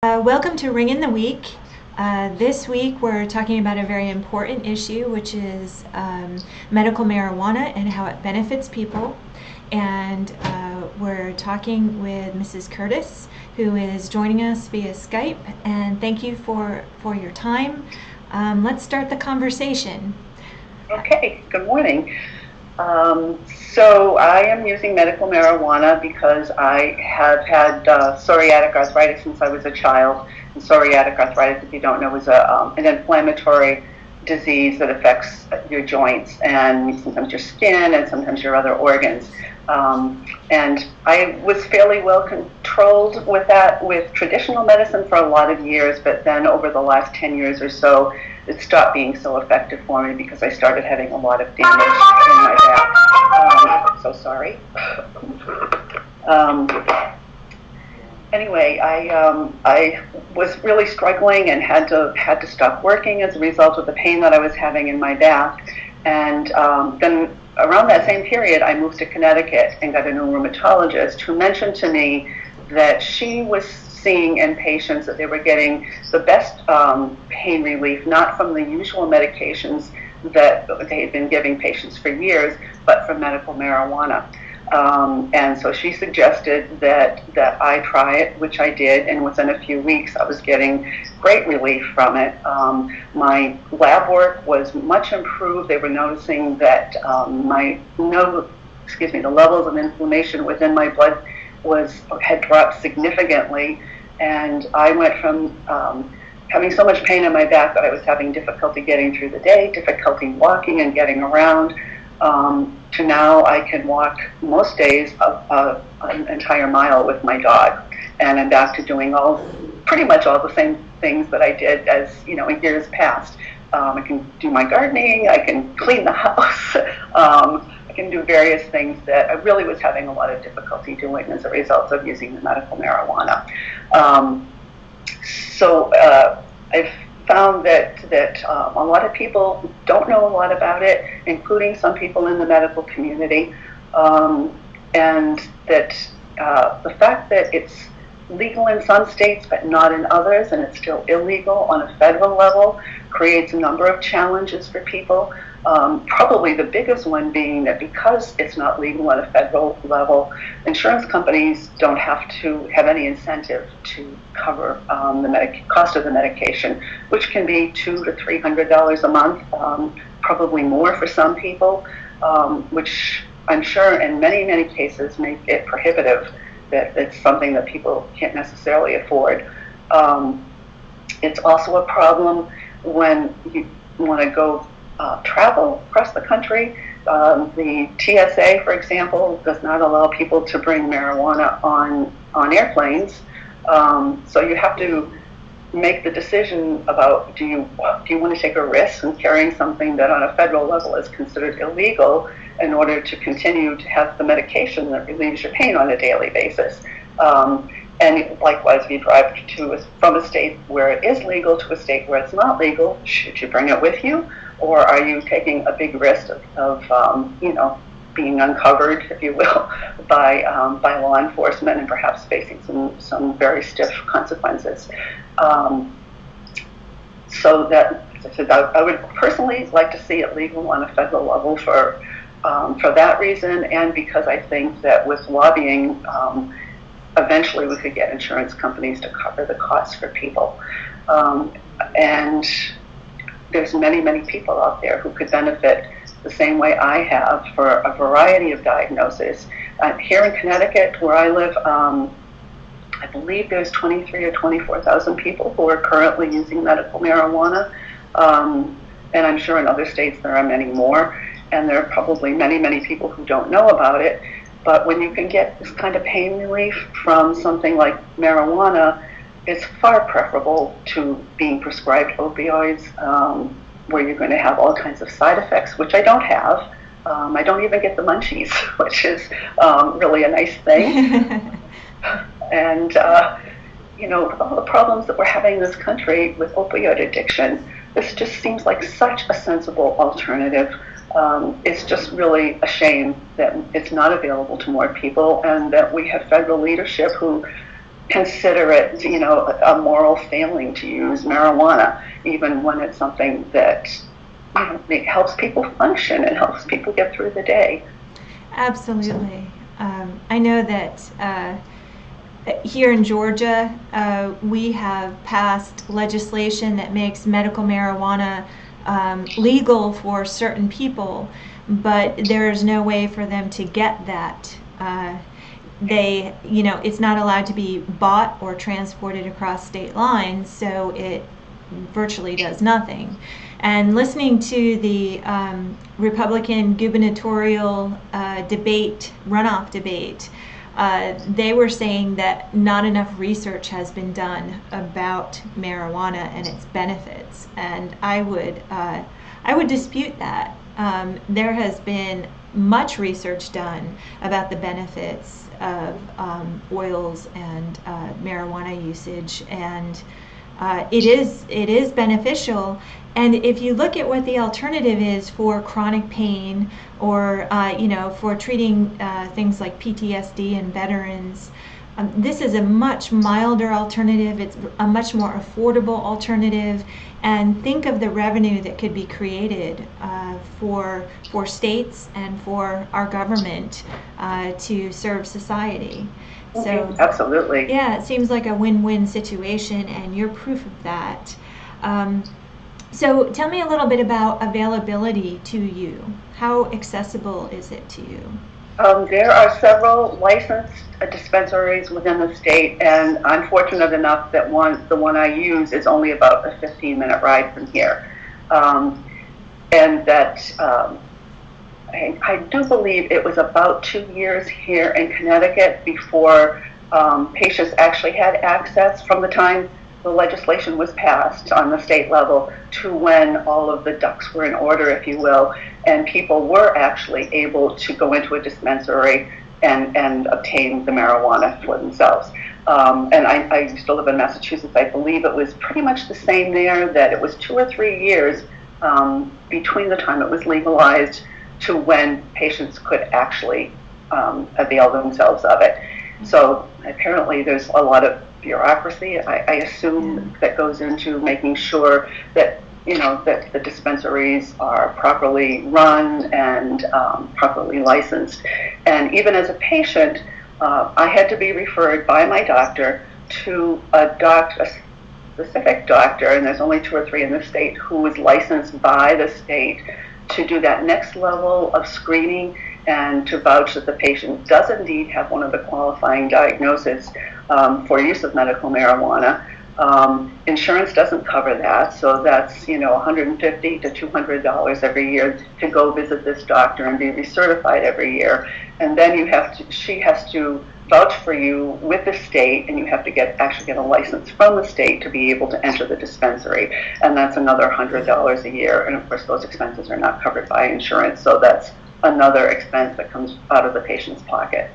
Welcome to Ring in the Week. This week we're talking about a very important issue, which is medical marijuana and how it benefits people. And we're talking with Mrs. Curtis, who is joining us via Skype. And thank you for your time. Let's start the conversation. Okay, good morning. So I am using medical marijuana because I have had psoriatic arthritis since I was a child. And psoriatic arthritis, if you don't know, is an inflammatory disease that affects your joints and sometimes your skin and sometimes your other organs. And I was fairly well controlled with that with traditional medicine for a lot of years, but then over the last 10 years or so, it stopped being so effective for me because I started having a lot of damage in my back. So sorry. Anyway, I was really struggling and had to stop working as a result of the pain that I was having in my back. And then around that same period, I moved to Connecticut and got a new rheumatologist who mentioned to me that she was seeing in patients that they were getting the best pain relief, not from the usual medications that they had been giving patients for years, but from medical marijuana. And so she suggested that I try it, which I did, and within a few weeks I was getting great relief from it. My lab work was much improved. They were noticing that the levels of inflammation within my blood had dropped significantly, and I went from having so much pain in my back that I was having difficulty getting through the day, difficulty walking and getting around, to now I can walk most days an entire mile with my dog, and I'm back to doing pretty much all the same things that I did as in years past. I can do my gardening, I can clean the house, I can do various things that I really was having a lot of difficulty doing as a result of using the medical marijuana. So I've found that a lot of people don't know a lot about it, including some people in the medical community, and that the fact that it's legal in some states but not in others, and it's still illegal on a federal level, creates a number of challenges for people. Probably the biggest one being that because it's not legal on a federal level, insurance companies don't have to have any incentive to cover the cost of the medication, which can be $200 to $300 a month, probably more for some people, which I'm sure in many, many cases make it prohibitive, that it's something that people can't necessarily afford. It's also a problem when you want to go travel across the country. The TSA, for example, does not allow people to bring marijuana on airplanes. So you have to make the decision about do you want to take a risk in carrying something that on a federal level is considered illegal in order to continue to have the medication that relieves your pain on a daily basis. And likewise, if you drive from a state where it is legal to a state where it's not legal, should you bring it with you? Or are you taking a big risk of being uncovered, if you will, by law enforcement and perhaps facing some very stiff consequences? So that, as I said, I would personally like to see it legal on a federal level for that reason, and because I think that with lobbying, eventually we could get insurance companies to cover the costs for people. And there's many, many people out there who could benefit the same way I have for a variety of diagnoses. Here in Connecticut, where I live, I believe there's 23 or 24,000 people who are currently using medical marijuana. And I'm sure in other states there are many more. And there are probably many, many people who don't know about it. But when you can get this kind of pain relief from something like marijuana, it's far preferable to being prescribed opioids, where you're going to have all kinds of side effects, which I don't have. I don't even get the munchies, which is really a nice thing. And, with all the problems that we're having in this country with opioid addiction, this just seems like such a sensible alternative. It's just really a shame that it's not available to more people, and that we have federal leadership who consider it, a moral failing to use marijuana, even when it's something that helps people function and helps people get through the day. Absolutely. I know that here in Georgia, we have passed legislation that makes medical marijuana legal for certain people, but there's no way for them to get that. It's not allowed to be bought or transported across state lines, so it virtually does nothing. And listening to the Republican gubernatorial runoff debate, they were saying that not enough research has been done about marijuana and its benefits, and I would dispute that. There has been much research done about the benefits of oils and marijuana usage, and it is beneficial. And if you look at what the alternative is for chronic pain or for treating things like PTSD and veterans, this is a much milder alternative. It's a much more affordable alternative, and think of the revenue that could be created for states and for our government to serve society. So absolutely, yeah, it seems like a win-win situation, and you're proof of that. So tell me a little bit about availability to you. How accessible is it to you? There are several licensed dispensaries within the state, and I'm fortunate enough that the one I use is only about a 15-minute ride from here. And that I do believe it was about 2 years here in Connecticut before patients actually had access, from the time the legislation was passed on the state level to when all of the ducks were in order, if you will, and people were actually able to go into a dispensary and obtain the marijuana for themselves. And I used to live in Massachusetts. I believe it was pretty much the same there, that it was 2 or 3 years between the time it was legalized to when patients could actually avail themselves of it. So apparently there's a lot of bureaucracy, I assume, that goes into making sure that that the dispensaries are properly run and properly licensed. And even as a patient, I had to be referred by my doctor to a specific doctor, and there's only 2 or 3 in the state, who is licensed by the state to do that next level of screening and to vouch that the patient does indeed have one of the qualifying diagnoses for use of medical marijuana. Insurance doesn't cover that, so that's $150 to $200 every year to go visit this doctor and be recertified every year. And then she has to vouch for you with the state, and you have to actually get a license from the state to be able to enter the dispensary, and that's another $100 a year. And of course, those expenses are not covered by insurance, so that's another expense that comes out of the patient's pocket.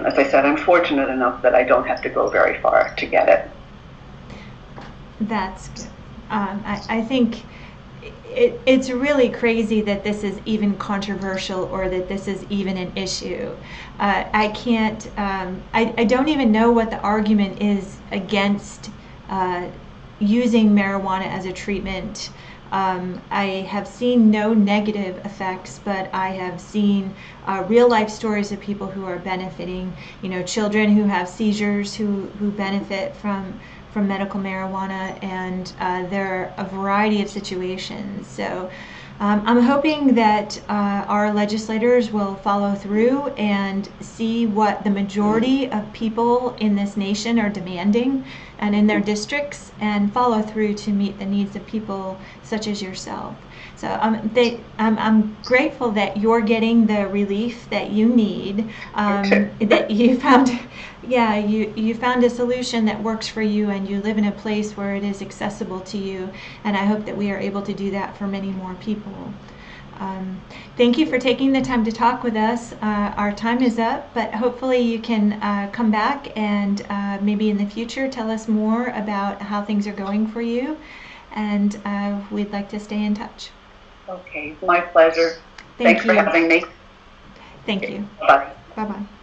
As I said, I'm fortunate enough that I don't have to go very far to get it. That's good. I think it's really crazy that this is even controversial, or that this is even an issue. I can't, I don't even know what the argument is against using marijuana as a treatment. I have seen no negative effects, but I have seen real life stories of people who are benefiting. Children who have seizures who benefit from medical marijuana, and there are a variety of situations. So I'm hoping that our legislators will follow through and see what the majority of people in this nation are demanding and in their districts, and follow through to meet the needs of people such as yourself. So I'm grateful that you're getting the relief that you need, that you found, you found a solution that works for you, and you live in a place where it is accessible to you, and I hope that we are able to do that for many more people. Thank you for taking the time to talk with us. Our time is up, but hopefully you can come back and maybe in the future tell us more about how things are going for you, and we'd like to stay in touch. Okay, my pleasure. Thanks for having me. Thank you. Bye. Bye-bye.